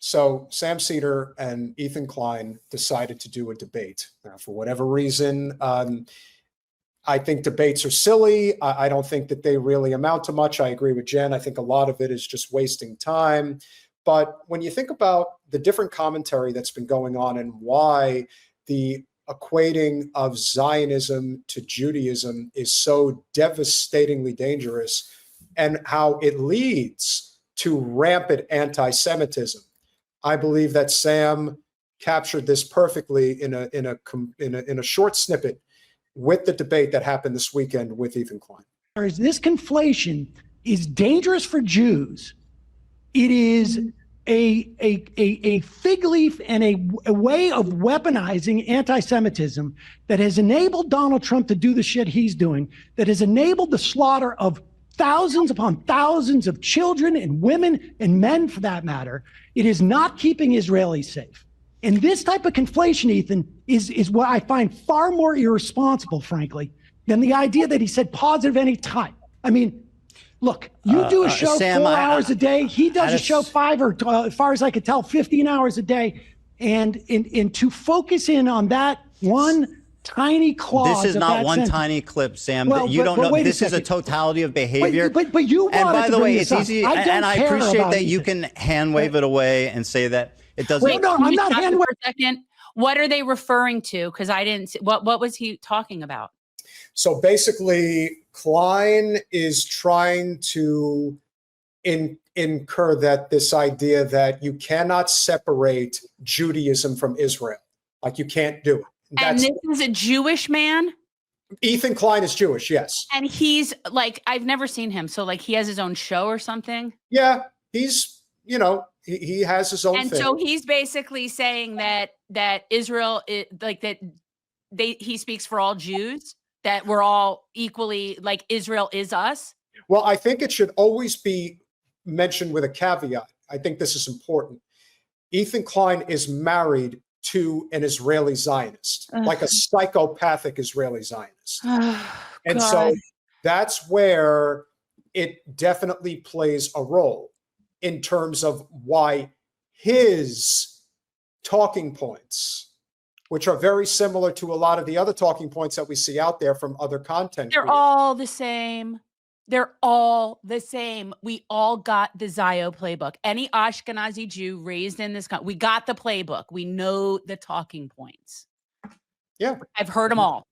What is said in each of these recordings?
So Sam Seder and Ethan Klein decided to do a debate. Now, for whatever reason, I think debates are silly. I don't think that they really amount to much. I agree with Jen. I think a lot of it is just wasting time. But when you think about the different commentary that's been going on and why the equating of Zionism to Judaism is so devastatingly dangerous and how it leads to rampant anti-Semitism, I believe that Sam captured this perfectly in a short snippet with the debate that happened this weekend with Ethan Klein. This conflation is dangerous for Jews. It is a fig leaf and a way of weaponizing anti-Semitism that has enabled Donald Trump to do the shit he's doing, that has enabled the slaughter of thousands upon thousands of children and women and men, for that matter. It is not keeping Israelis safe. And this type of conflation, Ethan, is what I find far more irresponsible, frankly, than the idea that he said positive any type. I mean, look, you do a show Sam, 4 hours a day. He does a show 5 or, as far as I could tell, 15 hours a day. And to focus in on that one tiny clause. This is not one sentence. Tiny clip, Sam. Well, you don't know. This is a totality of behavior. But you wanted and by to the way, bring it's this easy, up. and I appreciate that anything. you can hand wave it away and say that it doesn't. Wait, no, I'm not hand waving. For a second. What are they referring to? Because I didn't see, what was he talking about? So basically, Klein is trying to incur that this idea that you cannot separate Judaism from Israel. Like you can't do it. And this is a Jewish man? Ethan Klein is Jewish, yes. And he's like, I've never seen him. So like he has his own show or something? Yeah, he's, he has his own thing. And so he's basically saying that Israel, he speaks for all Jews, that we're all equally, like Israel is us? Well, I think it should always be mentioned with a caveat. I think this is important. Ethan Klein is married to an Israeli Zionist, like a psychopathic Israeli Zionist. And so that's where it definitely plays a role in terms of why his talking points, which are very similar to a lot of the other talking points that we see out there from other content. They're all the same. They're all the same. We all got the Zio Playbook. Any Ashkenazi Jew raised in this country, we got the playbook. We know the talking points. Yeah. I've heard them all.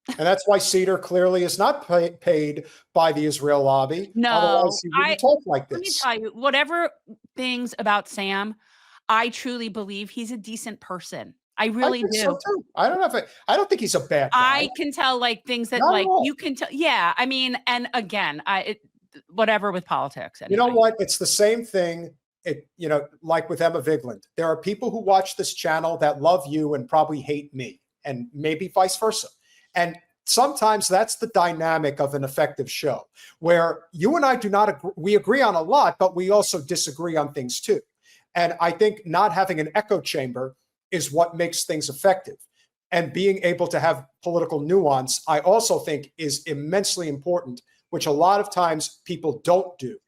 And that's why Seder clearly is not paid by the Israel lobby. No, otherwise he wouldn't talk like this. Let me tell you, whatever things about Sam, I truly believe he's a decent person. I really do. So too. I don't think he's a bad guy. I can tell like things that you can tell. Yeah. I mean, and again, whatever with politics. Anyway. You know what? It's the same thing. Like with Emma Vigeland, there are people who watch this channel that love you and probably hate me, and maybe vice versa. And sometimes that's the dynamic of an effective show, where you and I do not agree. We agree on a lot, but we also disagree on things too. And I think not having an echo chamber is what makes things effective. And being able to have political nuance, I also think, is immensely important, which a lot of times people don't do.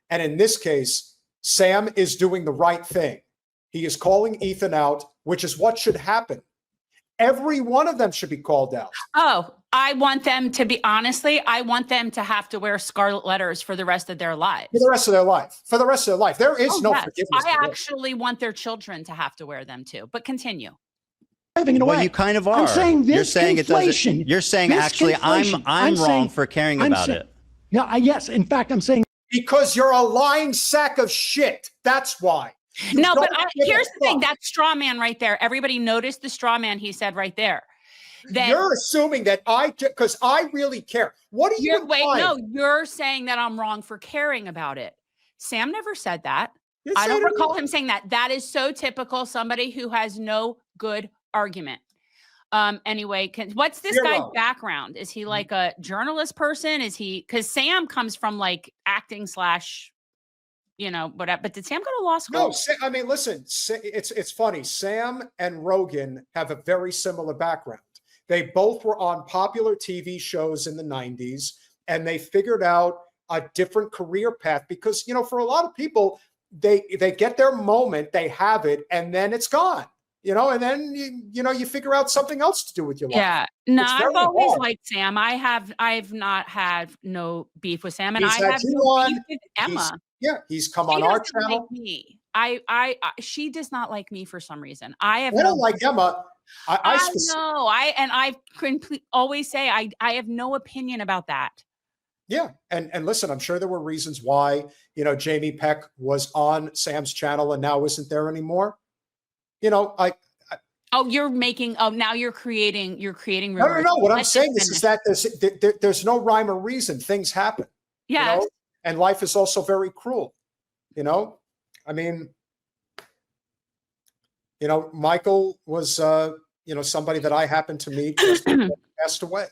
And in this case, Sam is doing the right thing. He is calling Ethan out, which is what should happen. Every one of them should be called out. Oh, I want them to be, honestly, I want them to have to wear scarlet letters for the rest of their lives. For the rest of their life. For the rest of their life. There is no forgiveness. I actually want their children to have to wear them too, but continue. Well, you kind of are. I'm saying this you're saying it doesn't. You're saying actually I'm wrong for caring about it. No, yes. In fact, I'm saying because you're a lying sack of shit. That's why. No, but here's the thing. That straw man right there. Everybody noticed the straw man he said right there. You're assuming that because I really care. What are you implying? Wait, no, you're saying that I'm wrong for caring about it. Sam never said that. I don't recall him saying that. That is so typical. Somebody who has no good argument. Anyway, what's this guy's background? Is he like a journalist person? Is he, because Sam comes from like acting / but did Sam go to law school? No, I mean, listen, it's funny. Sam and Rogan have a very similar background. They both were on popular TV shows in the 90s, and they figured out a different career path because, for a lot of people, they get their moment, they have it, and then it's gone. And then you figure out something else to do with your life. Yeah, no, I've always liked Sam. I've not had no beef with Sam, and I have no beef with Emma. He's come on our channel. Like me. She does not like me for some reason. I don't like Emma. I know. I always say I have no opinion about that. Yeah, and listen, I'm sure there were reasons why Jamie Peck was on Sam's channel and now isn't there anymore. Now you're creating. No. What I'm saying is that there's no rhyme or reason. Things happen. Yeah. And life is also very cruel. I mean, Michael was, somebody that I happened to meet just passed away,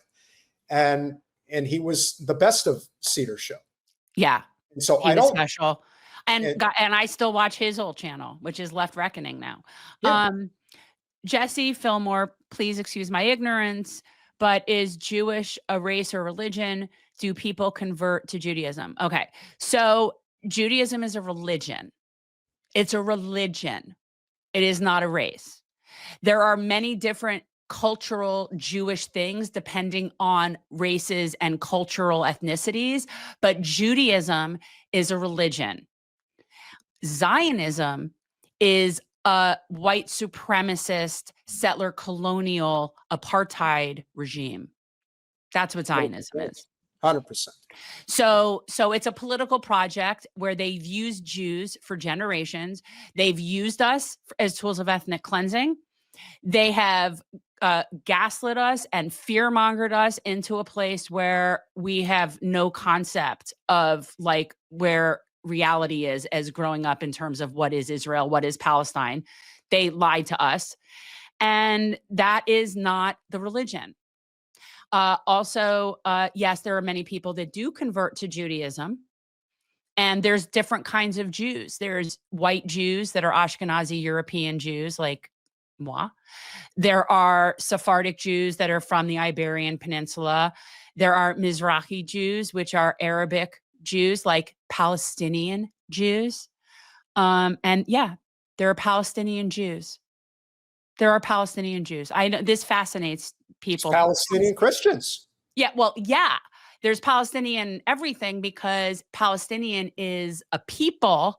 and he was the best of Seder Show. Yeah. And so he was special. And I still watch his old channel, which is Left Reckoning now. Yeah. Jesse Fillmore, please excuse my ignorance, but is Jewish a race or religion? Do people convert to Judaism? Okay. So Judaism is a religion. It's a religion. It is not a race. There are many different cultural Jewish things depending on races and cultural ethnicities, but Judaism is a religion. Zionism is a white supremacist, settler colonial apartheid regime. That's what Zionism is. 100%. So it's a political project where they've used Jews for generations. They've used us as tools of ethnic cleansing. They have gaslit us and fear-mongered us into a place where we have no concept of like where reality is as growing up in terms of what is Israel, what is Palestine. They lied to us. And that is not the religion. Yes, there are many people that do convert to Judaism. And there's different kinds of Jews. There's white Jews that are Ashkenazi European Jews, like moi. There are Sephardic Jews that are from the Iberian Peninsula. There are Mizrahi Jews, which are Arabic Jews, like Palestinian Jews. And yeah, there are Palestinian Jews. There are Palestinian Jews. I know this fascinates people. It's Palestinian Christians. Yeah, well, yeah. There's Palestinian everything because Palestinian is a people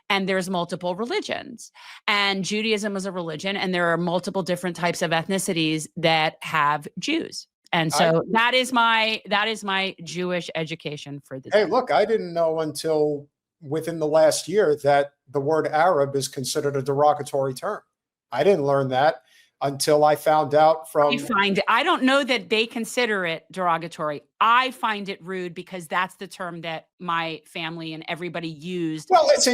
and there's multiple religions. And Judaism is a religion and there are multiple different types of ethnicities that have Jews. And so that is my Jewish education for the day. Hey, look, I didn't know until within the last year that the word Arab is considered a derogatory term. I didn't learn that until I found out from... I don't know that they consider it derogatory. I find it rude because that's the term that my family and everybody used. Well, it's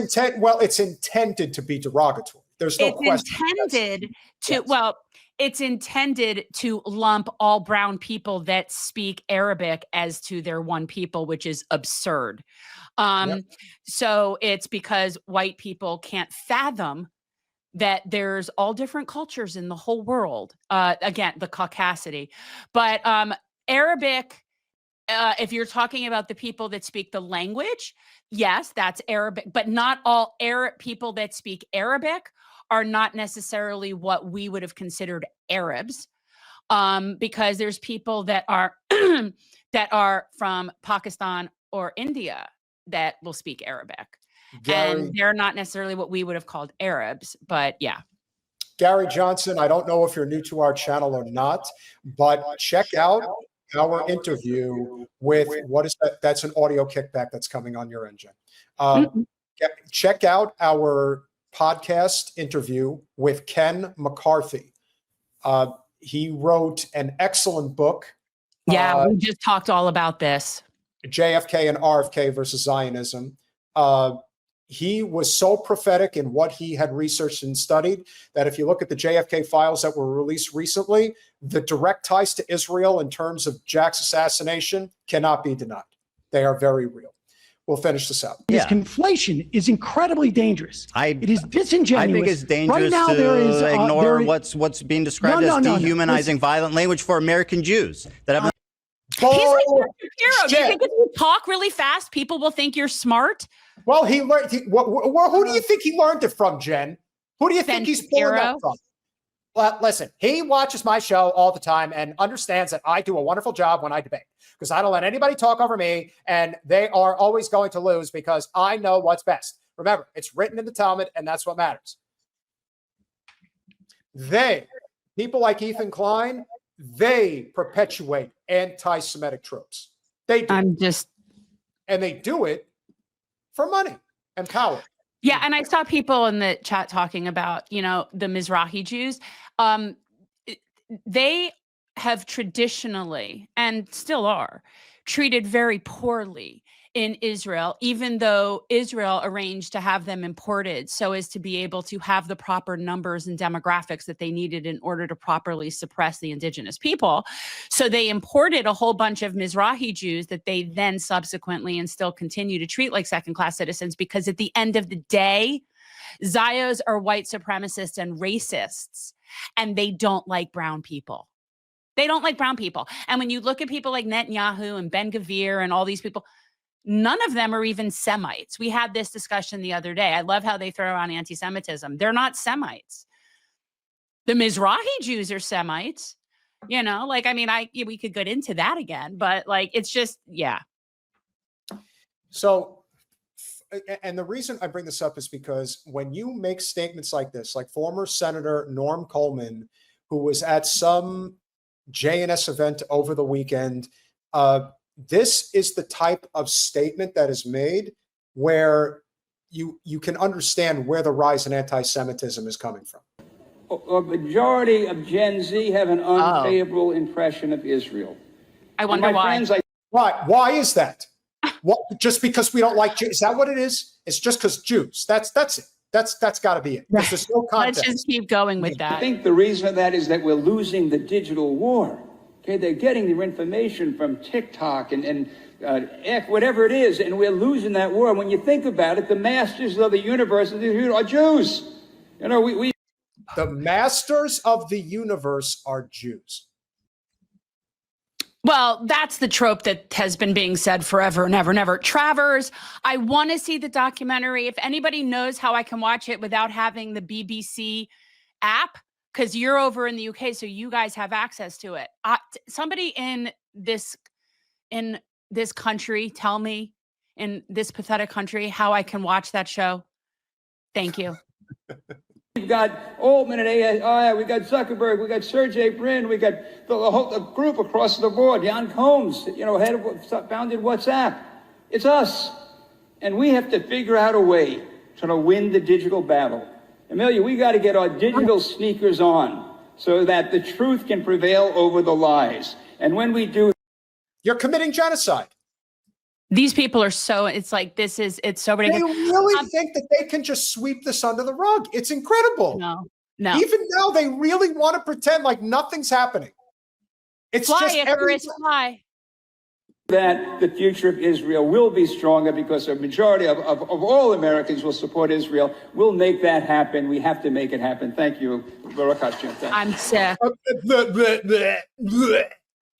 intended to be derogatory. There's no question. It's intended to lump all brown people that speak Arabic as to their one people, which is absurd. So it's because white people can't fathom that there's all different cultures in the whole world. Again, the caucasity. But Arabic, if you're talking about the people that speak the language, yes, that's Arabic. But not all Arab people that speak Arabic are not necessarily what we would have considered Arabs, because there's people that are that are from Pakistan or India that will speak Arabic. And they're not necessarily what we would have called Arabs, but yeah. Gary Johnson, I don't know if you're new to our channel or not, but check out our interview with, what is that? That's an audio kickback that's coming on your engine. Check out our podcast interview with Ken McCarthy. He wrote an excellent book. Yeah, we just talked all about this. JFK and RFK versus Zionism. He was so prophetic in what he had researched and studied that if you look at the JFK files that were released recently, the direct ties to Israel in terms of Jack's assassination cannot be denied. They are very real. We'll finish this out. This conflation is incredibly dangerous. It is disingenuous. I think it's dangerous right now, to ignore what's being described as dehumanizing violent language for American Jews that have. He's like Dr. Hero. Do you think if you talk really fast, people will think you're smart? Well, he learned. Who do you think he learned it from, Jen? Who do you think he's pulling that from? Well, listen, he watches my show all the time and understands that I do a wonderful job when I debate because I don't let anybody talk over me, and they are always going to lose because I know what's best. Remember, it's written in the Talmud, and that's what matters. People like Ethan Klein, they perpetuate anti-Semitic tropes. They do. And they do it for money and power. Yeah, and I saw people in the chat talking about, the Misrai Jews. They have traditionally, and still are, treated very poorly in Israel, even though Israel arranged to have them imported so as to be able to have the proper numbers and demographics that they needed in order to properly suppress the indigenous people. So they imported a whole bunch of Misrai Jews that they then subsequently and still continue to treat like second-class citizens, because at the end of the day, Zios are white supremacists and racists, and they don't like brown people. They don't like brown people. And when you look at people like Netanyahu and Ben-Gvir and all these people, none of them are even Semites. We had this discussion the other day. I love how they throw around anti-Semitism. They're not Semites. The Misrai Jews are Semites. We could get into that again, but it's just, yeah. So, and the reason I bring this up is because when you make statements like this, like former Senator Norm Coleman, who was at some JNS event over the weekend, this is the type of statement that is made where you can understand where the rise in anti-Semitism is coming from. A majority of Gen Z have an unfavorable impression of Israel. I wonder why. Why is that? Just because we don't like Jews? Is that what it is? It's just because Jews. That's it. That's got to be it. There's no context. Let's just keep going with that. I think the reason for that is that we're losing the digital war. Okay, they're getting their information from TikTok and whatever it is, and we're losing that war. When you think about it, the masters of the universe are Jews. The masters of the universe are Jews. Well, that's the trope that has been being said forever and ever and ever. Travers, I want to see the documentary. If anybody knows how I can watch it without having the BBC app, because you're over in the UK, so you guys have access to it. Somebody in this country, tell me, in this pathetic country, how I can watch that show. Thank you. We've got Altman and AI, we got Zuckerberg, we got Sergey Brin, we got the whole group across the board. Jan Combs, founded WhatsApp. It's us. And we have to figure out a way to win the digital battle. Amelia, we got to get our digital sneakers on so that the truth can prevail over the lies. And when we do, you're committing genocide. These people are so, it's so ridiculous. They really think that they can just sweep this under the rug. It's incredible. No. Even now, they really want to pretend like nothing's happening. It's fly. That the future of Israel will be stronger because a majority of all Americans will support Israel. We'll make that happen. We have to make it happen. Thank you. I'm sick.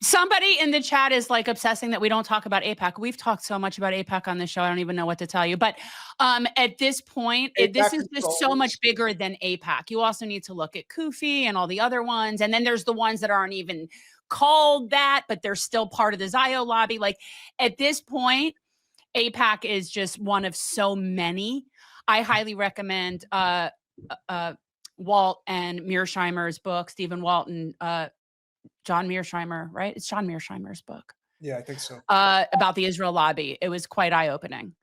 Somebody in the chat is obsessing that we don't talk about AIPAC. We've talked so much about AIPAC on this show. I don't even know what to tell you. But at this point, this is just so much bigger than AIPAC. You also need to look at Kufi and all the other ones. And then there's the ones that aren't even called that, but they're still part of the Zio lobby. At this point, AIPAC is just one of so many. I highly recommend Walt and Mearsheimer's book, Stephen Walt and John Mearsheimer, right? It's John Mearsheimer's book. Yeah, I think so. About the Israel lobby. It was quite eye-opening.